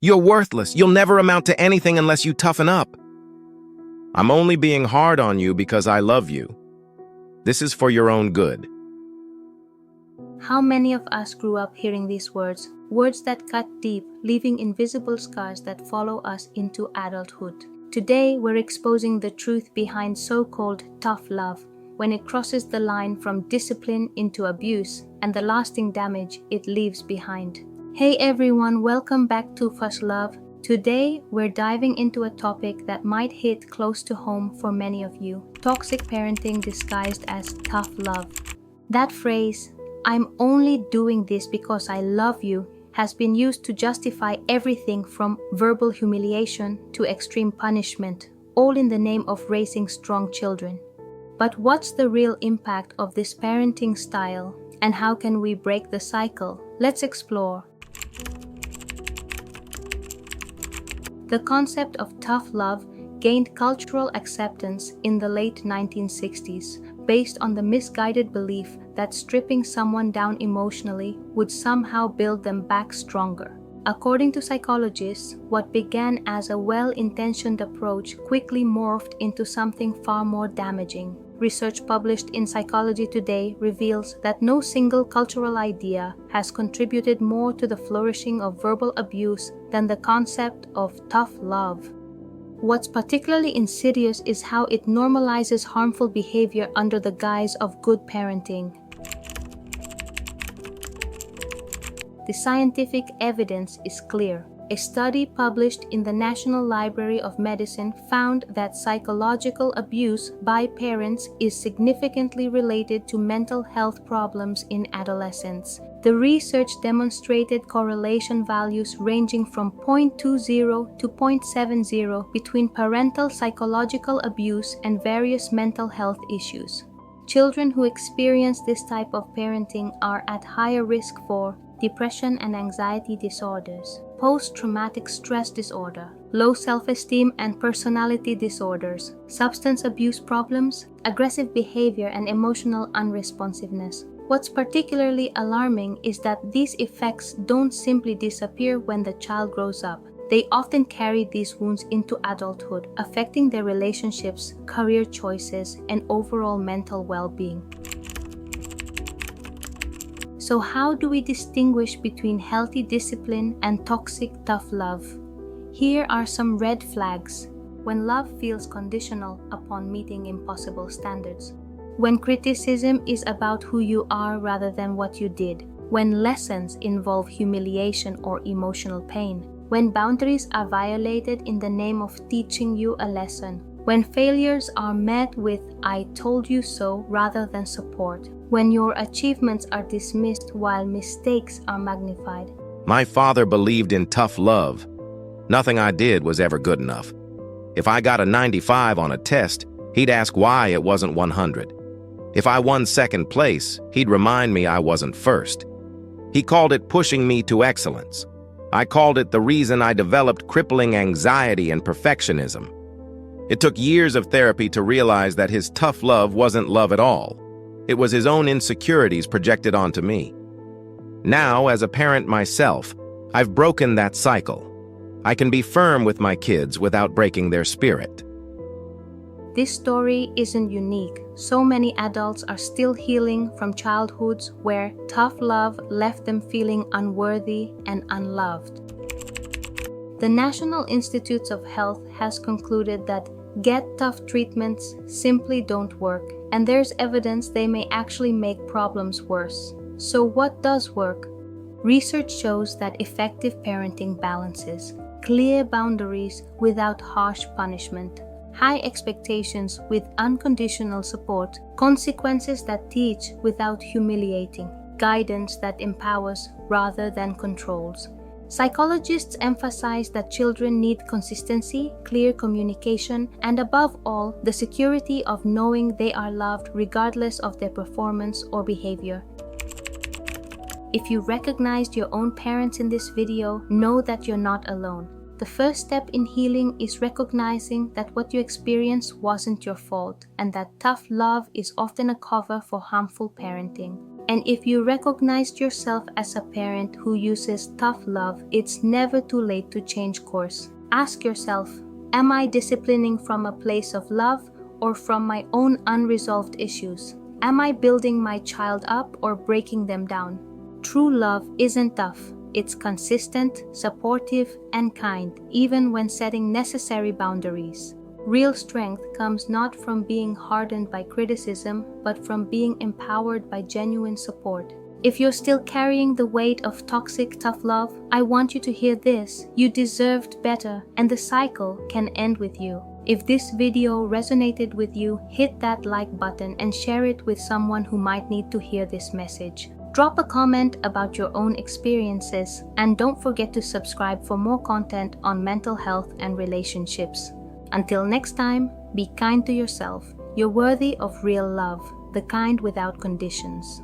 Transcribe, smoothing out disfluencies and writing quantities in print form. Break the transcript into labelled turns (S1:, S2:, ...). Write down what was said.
S1: You're worthless. You'll never amount to anything unless you toughen up. I'm only being hard on you because I love you. This is for your own good.
S2: How many of us grew up hearing these words, words that cut deep, leaving invisible scars that follow us into adulthood? Today, we're exposing the truth behind so-called tough love, when it crosses the line from discipline into abuse and the lasting damage it leaves behind. Hey everyone, welcome back to First Love. Today, we're diving into a topic that might hit close to home for many of you: toxic parenting disguised as tough love. That phrase, "I'm only doing this because I love you," has been used to justify everything from verbal humiliation to extreme punishment, all in the name of raising strong children. But what's the real impact of this parenting style, and how can we break the cycle? Let's explore. The concept of tough love gained cultural acceptance in the late 1960s, based on the misguided belief that stripping someone down emotionally would somehow build them back stronger. According to psychologists, what began as a well-intentioned approach quickly morphed into something far more damaging. Research published in Psychology Today reveals that no single cultural idea has contributed more to the flourishing of verbal abuse than the concept of tough love. What's particularly insidious is how it normalizes harmful behavior under the guise of good parenting. The scientific evidence is clear. A study published in the National Library of Medicine found that psychological abuse by parents is significantly related to mental health problems in adolescents. The research demonstrated correlation values ranging from 0.20 to 0.70 between parental psychological abuse and various mental health issues. Children who experience this type of parenting are at higher risk for depression and anxiety disorders, post-traumatic stress disorder, low self-esteem and personality disorders, substance abuse problems, aggressive behavior, and emotional unresponsiveness. What's particularly alarming is that these effects don't simply disappear when the child grows up. They often carry these wounds into adulthood, affecting their relationships, career choices, and overall mental well-being. So how do we distinguish between healthy discipline and toxic tough love? Here are some red flags. When love feels conditional upon meeting impossible standards. When criticism is about who you are rather than what you did. When lessons involve humiliation or emotional pain. When boundaries are violated in the name of teaching you a lesson. When failures are met with "I told you so" rather than support. When your achievements are dismissed while mistakes are magnified.
S1: My father believed in tough love. Nothing I did was ever good enough. If I got a 95 on a test, he'd ask why it wasn't 100. If I won second place, he'd remind me I wasn't first. He called it pushing me to excellence. I called it the reason I developed crippling anxiety and perfectionism. It took years of therapy to realize that his tough love wasn't love at all. It was his own insecurities projected onto me. Now, as a parent myself, I've broken that cycle. I can be firm with my kids without breaking their spirit.
S2: This story isn't unique. So many adults are still healing from childhoods where tough love left them feeling unworthy and unloved. The National Institutes of Health has concluded that get tough treatments simply don't work, and there's evidence they may actually make problems worse. So what does work? Research shows that effective parenting balances clear boundaries without harsh punishment, high expectations with unconditional support, consequences that teach without humiliating, guidance that empowers rather than controls. Psychologists emphasize that children need consistency, clear communication, and above all, the security of knowing they are loved regardless of their performance or behavior. If you recognized your own parents in this video, know that you're not alone. The first step in healing is recognizing that what you experienced wasn't your fault, and that tough love is often a cover for harmful parenting. And if you recognized yourself as a parent who uses tough love, it's never too late to change course. Ask yourself, am I disciplining from a place of love or from my own unresolved issues? Am I building my child up or breaking them down? True love isn't tough. It's consistent, supportive, and kind, even when setting necessary boundaries. Real strength comes not from being hardened by criticism, but from being empowered by genuine support. If you're still carrying the weight of toxic, tough love, I want you to hear this. You deserved better, and the cycle can end with you. If this video resonated with you, hit that like button and share it with someone who might need to hear this message. Drop a comment about your own experiences, and don't forget to subscribe for more content on mental health and relationships. Until next time, be kind to yourself. You're worthy of real love, the kind without conditions.